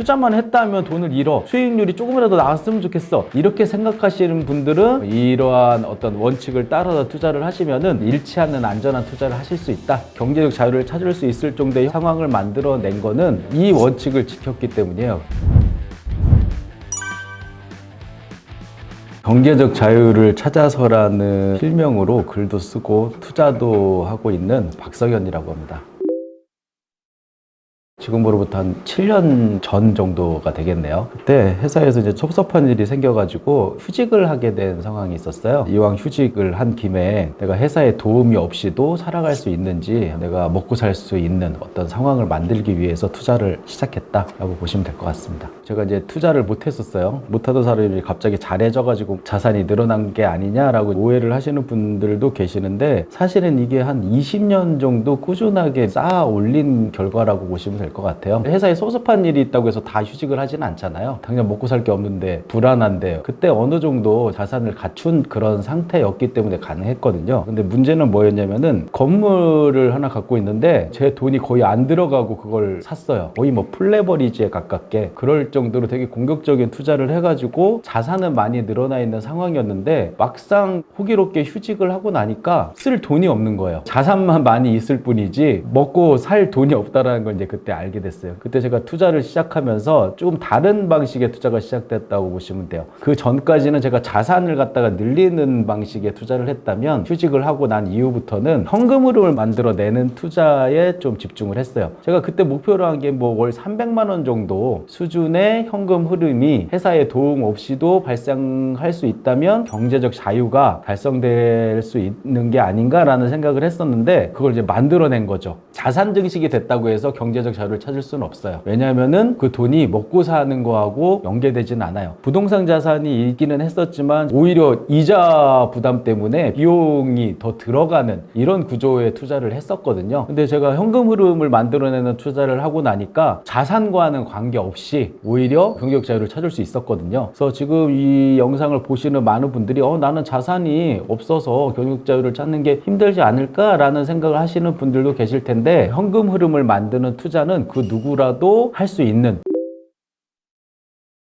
투자만 했다면 돈을 잃어. 수익률이 조금이라도 나왔으면 좋겠어. 이렇게 생각하시는 분들은 이러한 어떤 원칙을 따라서 투자를 하시면은 잃지 않는 안전한 투자를 하실 수 있다. 경제적 자유를 찾을 수 있을 정도의 상황을 만들어낸 거는 이 원칙을 지켰기 때문이에요. 경제적 자유를 찾아서라는 필명으로 글도 쓰고 투자도 하고 있는 박성현이라고 합니다. 지금으로부터 한 7년 전 정도가 되겠네요. 그때 회사에서 이제 섭섭한 일이 생겨가지고 휴직을 하게 된 상황이 있었어요. 이왕 휴직을 한 김에 내가 회사에 도움이 없이도 살아갈 수 있는지, 내가 먹고 살 수 있는 어떤 상황을 만들기 위해서 투자를 시작했다라고 보시면 될 것 같습니다. 제가 이제 투자를 못 했었어요. 못하던 사람이 갑자기 잘해져가지고 자산이 늘어난 게 아니냐라고 오해를 하시는 분들도 계시는데, 사실은 이게 한 20년 정도 꾸준하게 쌓아 올린 결과라고 보시면 될 것 같아요. 회사에 섭섭한 일이 있다고 해서 다 휴직을 하진 않잖아요. 당장 먹고 살 게 없는데 불안한데, 그때 어느 정도 자산을 갖춘 그런 상태였기 때문에 가능했거든요. 근데 문제는 뭐였냐면은, 건물을 하나 갖고 있는데 제 돈이 거의 안 들어가고 그걸 샀어요. 거의 뭐 플레버리지에 가깝게. 그럴 정도로 되게 공격적인 투자를 해가지고 자산은 많이 늘어나 있는 상황이었는데, 막상 호기롭게 휴직을 하고 나니까 쓸 돈이 없는 거예요. 자산만 많이 있을 뿐이지 먹고 살 돈이 없다라는 걸 이제 그때 알게 됐어요. 그때 제가 투자를 시작하면서 좀 다른 방식의 투자가 시작됐다고 보시면 돼요. 그 전까지는 제가 자산을 갖다가 늘리는 방식의 투자를 했다면, 휴직을 하고 난 이후부터는 현금 흐름을 만들어내는 투자에 좀 집중을 했어요. 제가 그때 목표로 한 게 뭐 월 300만 원 정도 수준의 현금 흐름이 회사에 도움 없이도 발생할 수 있다면 경제적 자유가 달성될 수 있는 게 아닌가라는 생각을 했었는데, 그걸 이제 만들어낸 거죠. 자산 증식이 됐다고 해서 경제적 자유를 찾을 수는 없어요. 왜냐하면은 그 돈이 먹고 사는 거하고 연계되지는 않아요. 부동산 자산이 있기는 했었지만 오히려 이자 부담 때문에 비용이 더 들어가는 이런 구조의 투자를 했었거든요. 근데 제가 현금 흐름을 만들어내는 투자를 하고 나니까 자산과는 관계없이 오히려 경제적 자유를 찾을 수 있었거든요. 그래서 지금 이 영상을 보시는 많은 분들이 나는 자산이 없어서 경제적 자유를 찾는 게 힘들지 않을까라는 생각을 하시는 분들도 계실 텐데, 현금 흐름을 만드는 투자는 그 누구라도 할 수 있는,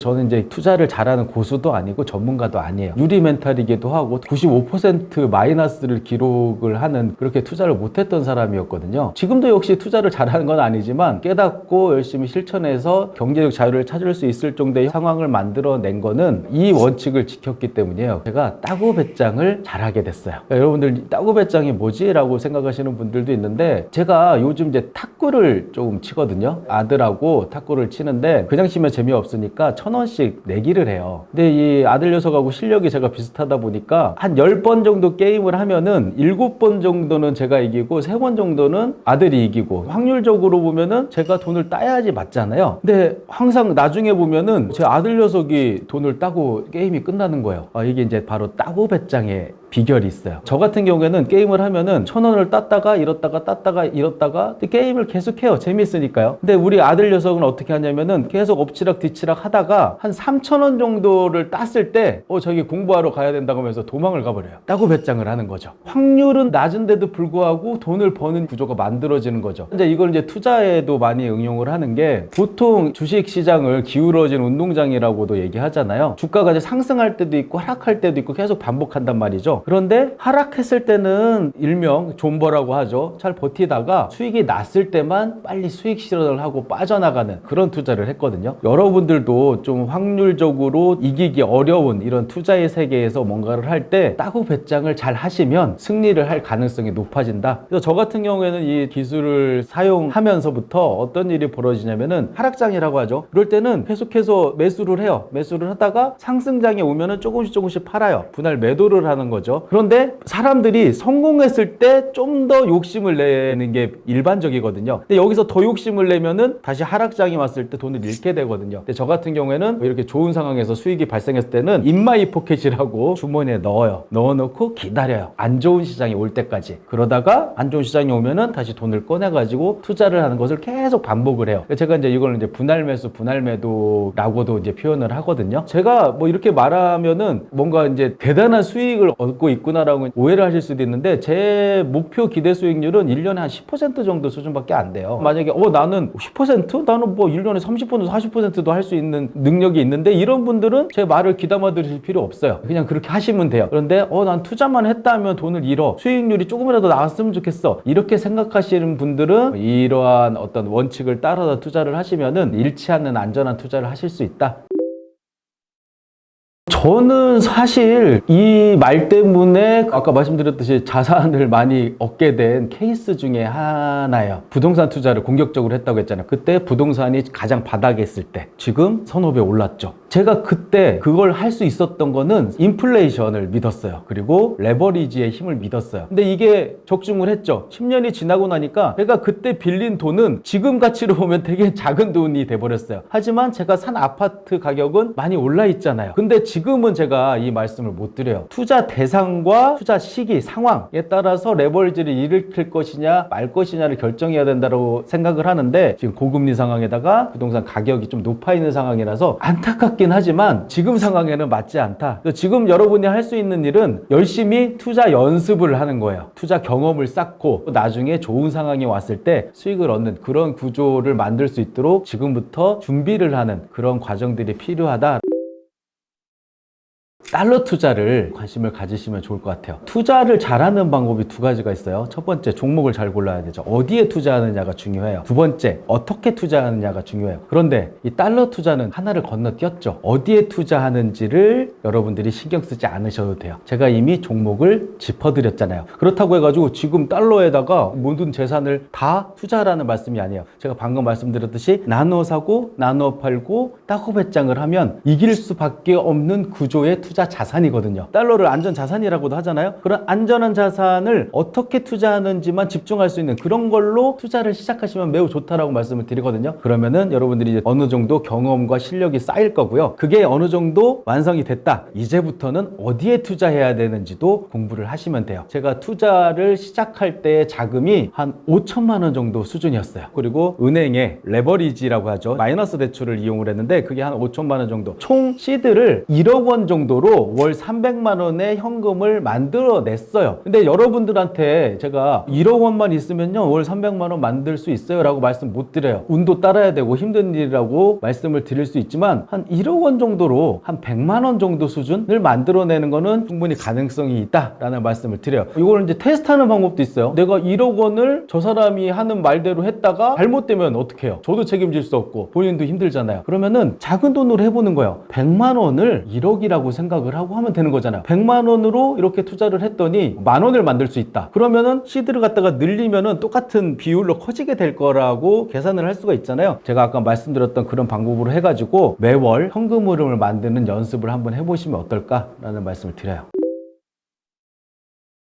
저는 이제 투자를 잘하는 고수도 아니고 전문가도 아니에요. 유리 멘탈이기도 하고 95% 마이너스를 기록을 하는, 그렇게 투자를 못했던 사람이었거든요. 지금도 역시 투자를 잘하는 건 아니지만 깨닫고 열심히 실천해서 경제적 자유를 찾을 수 있을 정도의 상황을 만들어낸 거는 이 원칙을 지켰기 때문이에요. 제가 따고 배짱을 잘하게 됐어요. 여러분들 따고 배짱이 뭐지? 라고 생각하시는 분들도 있는데, 제가 요즘 이제 탁구를 조금 치거든요. 아들하고 탁구를 치는데 그냥 치면 재미없으니까 1,000원씩 내기를 해요. 근데 이 아들 녀석하고 실력이 제가 비슷하다 보니까 한 10번 정도 게임을 하면은 7번 정도는 제가 이기고 3번 정도는 아들이 이기고, 확률적으로 보면은 제가 돈을 따야지 맞잖아요. 근데 항상 나중에 보면은 제 아들 녀석이 돈을 따고 게임이 끝나는 거예요. 이게 이제 바로 따고 배짱의 비결이 있어요. 저 같은 경우에는 게임을 하면은 1,000원을 땄다가 잃었다가 게임을 계속해요. 재밌으니까요. 근데 우리 아들 녀석은 어떻게 하냐면은 계속 엎치락 뒤치락 하다가 한 3,000원 정도를 땄을 때 저기 공부하러 가야 된다고 하면서 도망을 가버려요. 따고 배짱을 하는 거죠. 확률은 낮은데도 불구하고 돈을 버는 구조가 만들어지는 거죠. 이제 이걸 이제 투자에도 많이 응용을 하는 게, 보통 주식 시장을 기울어진 운동장이라고도 얘기하잖아요. 주가가 이제 상승할 때도 있고 하락할 때도 있고 계속 반복한단 말이죠. 그런데 하락했을 때는 일명 존버라고 하죠. 잘 버티다가 수익이 났을 때만 빨리 수익 실현을 하고 빠져나가는 그런 투자를 했거든요. 여러분들도 좀 확률적으로 이기기 어려운 이런 투자의 세계에서 뭔가를 할 때 따고 배짱을 잘 하시면 승리를 할 가능성이 높아진다. 그래서 저 같은 경우에는 이 기술을 사용하면서부터 어떤 일이 벌어지냐면은, 하락장이라고 하죠. 그럴 때는 계속해서 매수를 해요. 매수를 하다가 상승장에 오면은 조금씩 팔아요. 분할 매도를 하는 거죠. 그런데 사람들이 성공했을 때 좀 더 욕심을 내는 게 일반적이거든요. 근데 여기서 더 욕심을 내면은 다시 하락장이 왔을 때 돈을 잃게 되거든요. 근데 저 같은 경우에는 이렇게 좋은 상황에서 수익이 발생했을 때는 인마이 포켓이라고 주머니에 넣어놓고 기다려요. 안 좋은 시장이 올 때까지. 그러다가 안 좋은 시장이 오면은 다시 돈을 꺼내가지고 투자를 하는 것을 계속 반복을 해요. 제가 이제 이걸 이제 분할 매수, 분할 매도라고도 이제 표현을 하거든요. 제가 뭐 이렇게 말하면은 뭔가 이제 대단한 수익을 얻고 듣고 있구나라고 오해를 하실 수도 있는데 제 목표 기대 수익률은 1년에 한 10% 정도 수준밖에 안 돼요. 만약에 나는 10%? 나는 뭐 1년에 30%, 40%도 할 수 있는 능력이 있는데 이런 분들은 제 말을 귀담아 들으실 필요 없어요. 그냥 그렇게 하시면 돼요. 그런데 난 투자만 했다 하면 돈을 잃어. 수익률이 조금이라도 나왔으면 좋겠어. 이렇게 생각하시는 분들은 이러한 어떤 원칙을 따라서 투자를 하시면은 잃지 않는 안전한 투자를 하실 수 있다. 저는 사실 이 말 때문에 아까 말씀드렸듯이 자산을 많이 얻게 된 케이스 중에 하나예요. 부동산 투자를 공격적으로 했다고 했잖아요. 그때 부동산이 가장 바닥에 있을 때, 지금 선업에 올랐죠. 제가 그때 그걸 할 수 있었던 거는 인플레이션을 믿었어요. 그리고 레버리지의 힘을 믿었어요. 근데 이게 적중을 했죠. 10년이 지나고 나니까 제가 그때 빌린 돈은 지금 가치로 보면 되게 작은 돈이 돼버렸어요. 하지만 제가 산 아파트 가격은 많이 올라 있잖아요. 근데 지금은 제가 이 말씀을 못 드려요. 투자 대상과 투자 시기, 상황에 따라서 레버리지를 일으킬 것이냐 말 것이냐를 결정해야 된다고 생각을 하는데, 지금 고금리 상황에다가 부동산 가격이 좀 높아 있는 상황이라서 안타깝긴 하지만 지금 상황에는 맞지 않다. 지금 여러분이 할 수 있는 일은 열심히 투자 연습을 하는 거예요. 투자 경험을 쌓고 나중에 좋은 상황이 왔을 때 수익을 얻는 그런 구조를 만들 수 있도록 지금부터 준비를 하는 그런 과정들이 필요하다. 달러 투자를 관심을 가지시면 좋을 것 같아요. 투자를 잘하는 방법이 두 가지가 있어요. 첫 번째, 종목을 잘 골라야 되죠. 어디에 투자하느냐가 중요해요. 두 번째, 어떻게 투자하느냐가 중요해요. 그런데 이 달러 투자는 하나를 건너뛰었죠. 어디에 투자하는지를 여러분들이 신경 쓰지 않으셔도 돼요. 제가 이미 종목을 짚어드렸잖아요. 그렇다고 해가지고 지금 달러에다가 모든 재산을 다 투자하라는 말씀이 아니에요. 제가 방금 말씀드렸듯이 나눠 사고 나눠 팔고 따고 배짱을 하면 이길 수밖에 없는 구조의 투자 자산이거든요. 달러를 안전 자산이라고도 하잖아요. 그런 안전한 자산을 어떻게 투자하는지만 집중할 수 있는 그런 걸로 투자를 시작하시면 매우 좋다라고 말씀을 드리거든요. 그러면은 여러분들이 이제 어느 정도 경험과 실력이 쌓일 거고요. 그게 어느 정도 완성이 됐다. 이제부터는 어디에 투자해야 되는지도 공부를 하시면 돼요. 제가 투자를 시작할 때 자금이 한 5천만 원 정도 수준이었어요. 그리고 은행에 레버리지라고 하죠. 마이너스 대출을 이용을 했는데 그게 한 5천만 원 정도. 총 시드를 1억 원 정도로 월 300만 원의 현금을 만들어냈어요. 근데 여러분들한테 제가 1억 원만 있으면요 월 300만 원 만들 수 있어요 라고 말씀 못 드려요. 운도 따라야 되고 힘든 일이라고 말씀을 드릴 수 있지만 한 1억 원 정도로 한 100만 원 정도 수준을 만들어내는 거는 충분히 가능성이 있다라는 말씀을 드려요. 이걸 이제 테스트하는 방법도 있어요. 내가 1억 원을 저 사람이 하는 말대로 했다가 잘못되면 어떻게 해요? 저도 책임질 수 없고 본인도 힘들잖아요. 그러면은 작은 돈으로 해보는 거예요. 100만 원을 1억이라고 생각을 하고 하면 되는 거잖아요. 100만 원으로 이렇게 투자를 했더니 만 원을 만들 수 있다. 그러면은 시드를 갖다가 늘리면은 똑같은 비율로 커지게 될 거라고 계산을 할 수가 있잖아요. 제가 아까 말씀드렸던 그런 방법으로 해가지고 매월 현금 흐름을 만드는 연습을 한번 해보시면 어떨까라는 말씀을 드려요.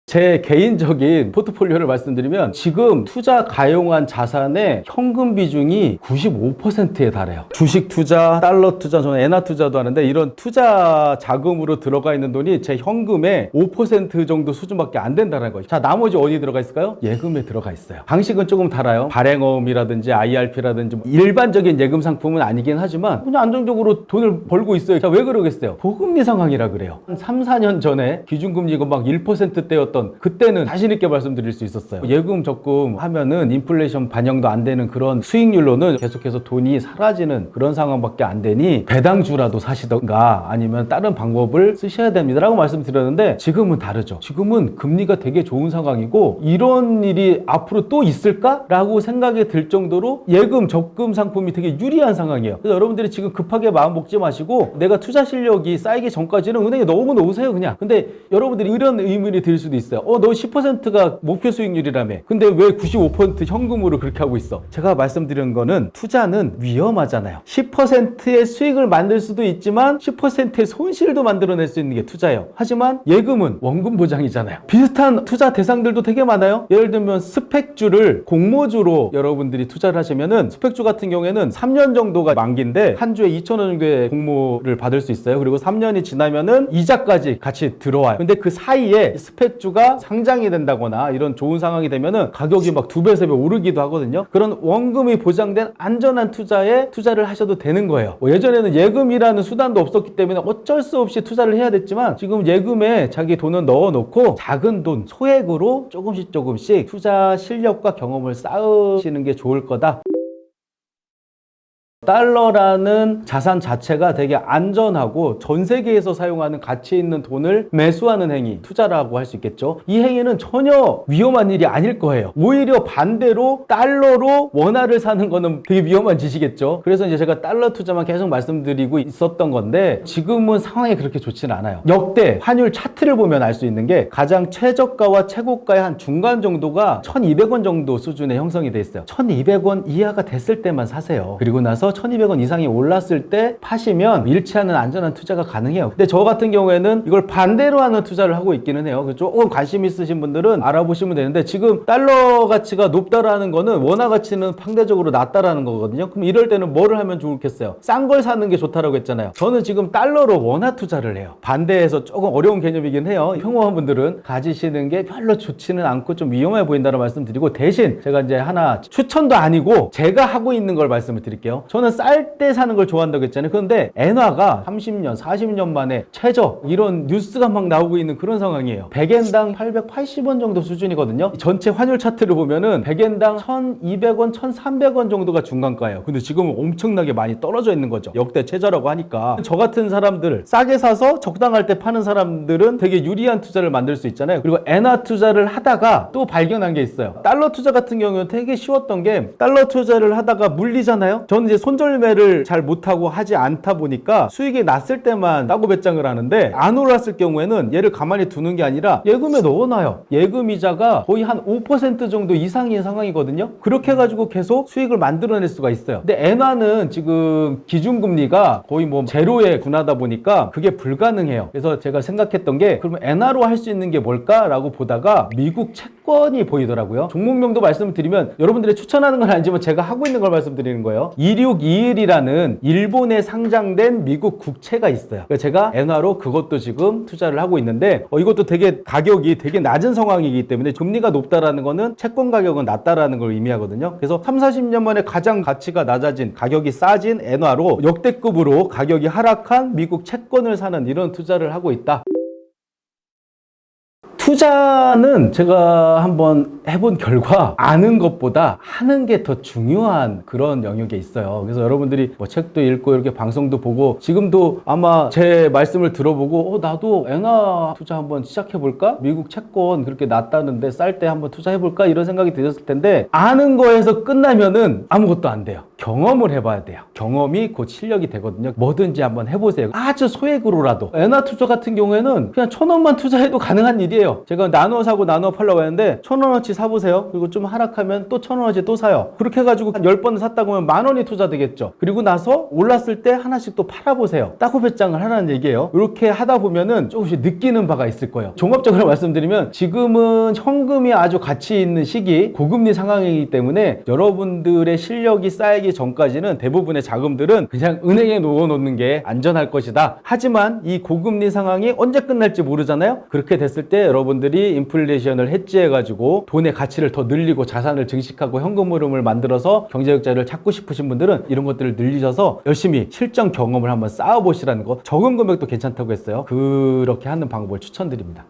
제 개인적인 포트폴리오를 말씀드리면 지금 투자 가용한 자산의 현금 비중이 95%에 달해요. 주식 투자, 달러 투자, 저는 엔화 투자도 하는데 이런 투자 자금으로 들어가 있는 돈이 제 현금의 5% 정도 수준밖에 안 된다는 거죠. 자, 나머지 어디 들어가 있을까요? 예금에 들어가 있어요. 방식은 조금 달라요. 발행어음이라든지 IRP라든지 일반적인 예금 상품은 아니긴 하지만 그냥 안정적으로 돈을 벌고 있어요. 자, 왜 그러겠어요? 고금리 상황이라 그래요. 한 3, 4년 전에 기준금리가 막 1%대였던 그때는 자신 있게 말씀드릴 수 있었어요. 예금 적금 하면은 인플레이션 반영도 안 되는 그런 수익률로는 계속해서 돈이 사라지는 그런 상황밖에 안 되니 배당주라도 사시던가 아니면 다른 방법을 쓰셔야 됩니다 라고 말씀드렸는데 지금은 다르죠. 지금은 금리가 되게 좋은 상황이고 이런 일이 앞으로 또 있을까? 라고 생각이 들 정도로 예금 적금 상품이 되게 유리한 상황이에요. 그래서 여러분들이 지금 급하게 마음 먹지 마시고 내가 투자 실력이 쌓이기 전까지는 은행에 넣으면 넣으세요 그냥. 근데 여러분들이 이런 의문이 들 수도 있어요. 너 10%가 목표 수익률이라며. 근데 왜 95% 현금으로 그렇게 하고 있어? 제가 말씀드린 거는 투자는 위험하잖아요. 10%의 수익을 만들 수도 있지만 10%의 손실도 만들어낼 수 있는 게 투자예요. 하지만 예금은 원금 보장이잖아요. 비슷한 투자 대상들도 되게 많아요. 예를 들면 스펙주를 공모주로 여러분들이 투자를 하시면은 스펙주 같은 경우에는 3년 정도가 만기인데 한 주에 2,000원 정도의 공모를 받을 수 있어요. 그리고 3년이 지나면은 이자까지 같이 들어와요. 근데 그 사이에 스펙주가 주가 상장이 된다거나 이런 좋은 상황이 되면은 가격이 막 2배, 3배 오르기도 하거든요. 그런 원금이 보장된 안전한 투자에 투자를 하셔도 되는 거예요. 예전에는 예금이라는 수단도 없었기 때문에 어쩔 수 없이 투자를 해야 됐지만 지금 예금에 자기 돈을 넣어놓고 작은 돈, 소액으로 조금씩 투자 실력과 경험을 쌓으시는 게 좋을 거다. 달러라는 자산 자체가 되게 안전하고 전 세계에서 사용하는 가치 있는 돈을 매수하는 행위, 투자라고 할 수 있겠죠. 이 행위는 전혀 위험한 일이 아닐 거예요. 오히려 반대로 달러로 원화를 사는 거는 되게 위험한 짓이겠죠. 그래서 이제 제가 달러 투자만 계속 말씀드리고 있었던 건데 지금은 상황이 그렇게 좋지는 않아요. 역대 환율 차트를 보면 알 수 있는 게 가장 최저가와 최고가의 한 중간 정도가 1,200원 정도 수준의 형성이 돼 있어요. 1,200원 이하가 됐을 때만 사세요. 그리고 나서 1,200원 이상이 올랐을 때 파시면 잃지 않은 안전한 투자가 가능해요. 근데 저 같은 경우에는 이걸 반대로 하는 투자를 하고 있기는 해요. 조금 관심 있으신 분들은 알아보시면 되는데 지금 달러 가치가 높다라는 거는 원화 가치는 상대적으로 낮다라는 거거든요. 그럼 이럴 때는 뭐를 하면 좋겠어요? 싼 걸 사는 게 좋다라고 했잖아요. 저는 지금 달러로 원화 투자를 해요. 반대해서 조금 어려운 개념이긴 해요. 평범한 분들은 가지시는 게 별로 좋지는 않고 좀 위험해 보인다는 말씀드리고 대신 제가 이제 하나 추천도 아니고 제가 하고 있는 걸 말씀을 드릴게요. 저는 쌀 때 사는 걸 좋아한다고 했잖아요. 그런데 엔화가 30년, 40년 만에 최저 이런 뉴스가 막 나오고 있는 그런 상황이에요. 100엔당 880원 정도 수준이거든요. 전체 환율 차트를 보면은 100엔당 1,200원, 1,300원 정도가 중간가예요. 근데 지금은 엄청나게 많이 떨어져 있는 거죠. 역대 최저라고 하니까. 저 같은 사람들, 싸게 사서 적당할 때 파는 사람들은 되게 유리한 투자를 만들 수 있잖아요. 그리고 엔화 투자를 하다가 또 발견한 게 있어요. 달러 투자 같은 경우는 되게 쉬웠던 게 달러 투자를 하다가 물리잖아요. 저는 이제 손절매를 잘 못하고 하지 않다 보니까 수익이 났을 때만 따고 배짱을 하는데 안 올랐을 경우에는 얘를 가만히 두는 게 아니라 예금에 넣어놔요. 예금 이자가 거의 한 5% 정도 이상인 상황이거든요. 그렇게 해가지고 계속 수익을 만들어낼 수가 있어요. 근데 엔화는 지금 기준금리가 거의 뭐 제로에 준하다 보니까 그게 불가능해요. 그래서 제가 생각했던 게 그러면 엔화로 할 수 있는 게 뭘까라고 보다가 미국 채권이 보이더라고요. 종목명도 말씀을 드리면 여러분들이 추천하는 건 아니지만 제가 하고 있는 걸 말씀드리는 거예요. 2621이라는 일본에 상장된 미국 국채가 있어요. 제가 엔화로 그것도 지금 투자를 하고 있는데 이것도 되게 가격이 되게 낮은 상황이기 때문에 금리가 높다라는 거는 채권 가격은 낮다라는 걸 의미하거든요. 그래서 3, 40년 만에 가장 가치가 낮아진 가격이 싸진 엔화로 역대급으로 가격이 하락한 미국 채권을 사는 이런 투자를 하고 있다. 투자는 제가 한번 해본 결과 아는 것보다 하는 게 더 중요한 그런 영역에 있어요. 그래서 여러분들이 뭐 책도 읽고 이렇게 방송도 보고 지금도 아마 제 말씀을 들어보고 나도 엔화 투자 한번 시작해볼까? 미국 채권 그렇게 낮다는데 쌀 때 한번 투자해볼까? 이런 생각이 드셨을 텐데 아는 거에서 끝나면은 아무것도 안 돼요. 경험을 해봐야 돼요. 경험이 곧 실력이 되거든요. 뭐든지 한번 해보세요. 아주 소액으로라도. 엔화 투자 같은 경우에는 그냥 1,000원만 투자해도 가능한 일이에요. 제가 나눠 사고 나눠 팔라고 했는데 1,000원어치 사보세요. 그리고 좀 하락하면 또 1,000원어치 또 사요. 그렇게 해가지고 한 10번 샀다 보면 10,000원이 투자되겠죠. 그리고 나서 올랐을 때 하나씩 또 팔아보세요. 따고 배짱을 하라는 얘기예요. 이렇게 하다 보면은 조금씩 느끼는 바가 있을 거예요. 종합적으로 말씀드리면 지금은 현금이 아주 가치 있는 시기, 고금리 상황이기 때문에 여러분들의 실력이 쌓이기 전까지는 대부분의 자금들은 그냥 은행에 넣어놓는 게 안전할 것이다. 하지만 이 고금리 상황이 언제 끝날지 모르잖아요. 그렇게 됐을 때 여러분들이 인플레이션을 해지해가지고 돈의 가치를 더 늘리고 자산을 증식하고 현금 흐름을 만들어서 경제적자를 찾고 싶으신 분들은 이런 것들을 늘리셔서 열심히 실전 경험을 한번 쌓아보시라는 거. 적은 금액도 괜찮다고 했어요. 그렇게 하는 방법을 추천드립니다.